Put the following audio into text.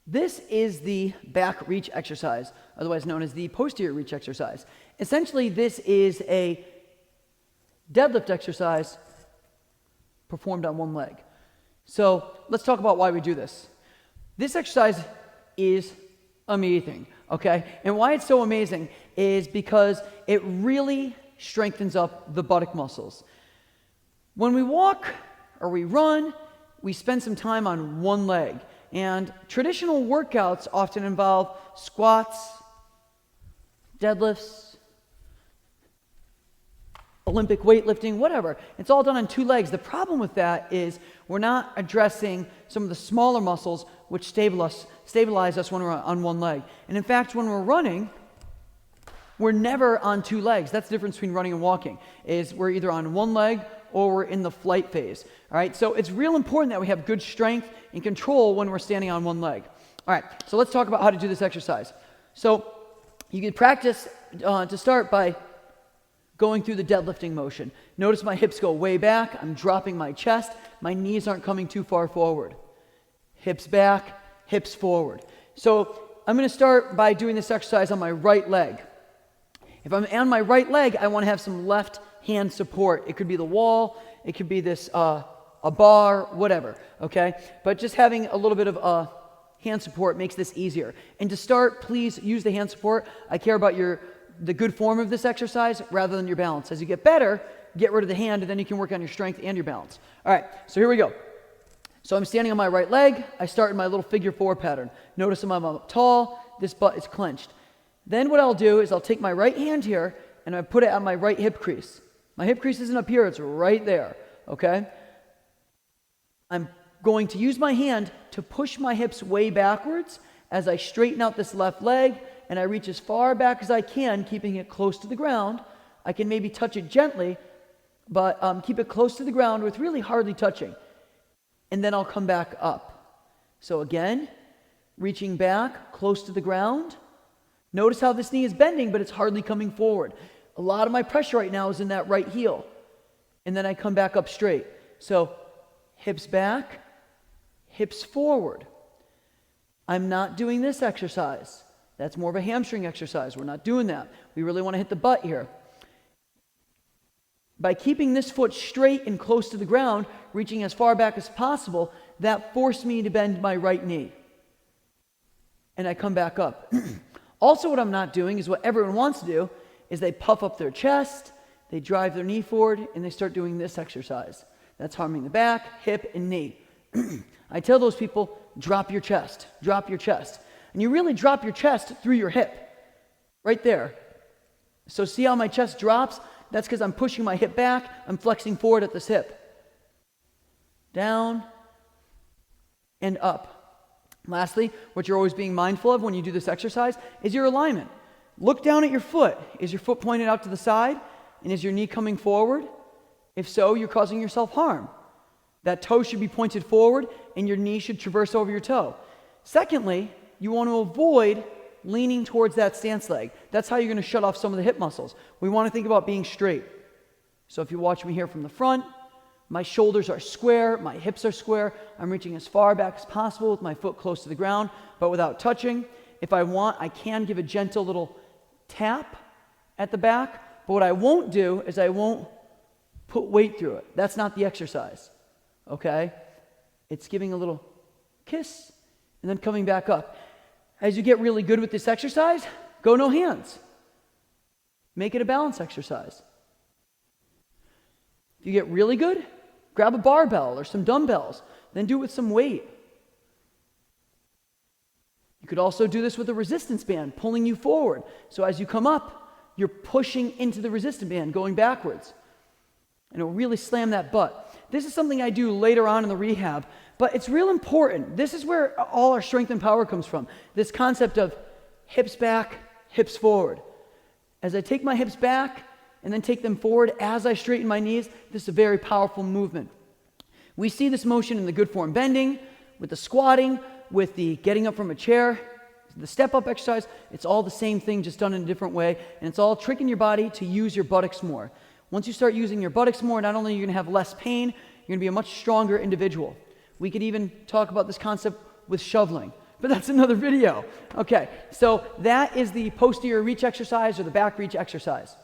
This is the back reach exercise, otherwise known as the posterior reach exercise. Essentially, this is a deadlift exercise performed on one leg. So let's talk about why we do this. This exercise is amazing, okay? And why it's so amazing is because it really strengthens up the buttock muscles. When we walk or we run, we spend some time on one leg. And traditional workouts often involve squats, deadlifts, Olympic weightlifting, whatever. It's all done on two legs. The problem with that is we're not addressing some of the smaller muscles which stabilize us when we're on one leg. And in fact, when we're running, we're never on two legs. That's the difference between running and walking, is we're either on one leg or we're in the flight phase. All right, so it's real important that we have good strength and control when we're standing on one leg. All right, so let's talk about how to do this exercise. So you can practice to start by going through the deadlifting motion. Notice my hips go way back. I'm dropping my chest. My knees aren't coming too far forward. Hips back, hips forward. So I'm going to start by doing this exercise on my right leg. If I'm on my right leg, I want to have some left hand support. It could be the wall. It could be this a bar, whatever, okay? But just having a little bit of hand support makes this easier. And to start, please use the hand support. I care about the good form of this exercise rather than your balance. As you get better, get rid of the hand, and then you can work on your strength and your balance. All right, so here we go. So I'm standing on my right leg. I start in my little figure four pattern. Notice I'm up tall. This butt is clenched. Then what I'll do is I'll take my right hand here, and I put it on my right hip crease. My hip crease isn't up here. It's right there, okay? I'm going to use my hand to push my hips way backwards as I straighten out this left leg, and I reach as far back as I can, keeping it close to the ground. I can maybe touch it gently, but keep it close to the ground with really hardly touching. And then I'll come back up. So again, reaching back close to the ground. Notice how this knee is bending, but it's hardly coming forward. A lot of my pressure right now is in that right heel. And then I come back up straight. So hips back, hips forward. I'm not doing this exercise. That's more of a hamstring exercise. We're not doing that. We really want to hit the butt here. By keeping this foot straight and close to the ground, reaching as far back as possible, that forced me to bend my right knee. And I come back up. Also, what I'm not doing is what everyone wants to do, is they puff up their chest, they drive their knee forward, and they start doing this exercise. That's harming the back, hip, and knee. I tell those people, drop your chest, drop your chest. And you really drop your chest through your hip, right there. So see how my chest drops? That's because I'm pushing my hip back, I'm flexing forward at this hip. Down and up. Lastly, what you're always being mindful of when you do this exercise is your alignment. Look down at your foot. Is your foot pointed out to the side? And is your knee coming forward? If so, you're causing yourself harm. That toe should be pointed forward, and your knee should traverse over your toe. Secondly, you want to avoid leaning towards that stance leg. That's how you're going to shut off some of the hip muscles. We want to think about being straight. So if you watch me here from the front, my shoulders are square, my hips are square. I'm reaching as far back as possible with my foot close to the ground, but without touching. If I want, I can give a gentle little tap at the back, but what I won't do is I won't put weight through it. That's not the exercise, okay? It's giving a little kiss and then coming back up. As you get really good with this exercise, go no hands. Make it a balance exercise. If you get really good, grab a barbell or some dumbbells, then do it with some weight. You could also do this with a resistance band, pulling you forward. So as you come up, you're pushing into the resistance band, going backwards. And it'll really slam that butt. This is something I do later on in the rehab, but it's real important. This is where all our strength and power comes from. This concept of hips back, hips forward. As I take my hips back and then take them forward as I straighten my knees, this is a very powerful movement. We see this motion in the good form bending, with the squatting, with the getting up from a chair, the step-up exercise. It's all the same thing, just done in a different way, and it's all tricking your body to use your buttocks more. Once you start using your buttocks more, not only are you going to have less pain, you're going to be a much stronger individual. We could even talk about this concept with shoveling. but that's another video. Okay, so that is the posterior reach exercise or the back reach exercise.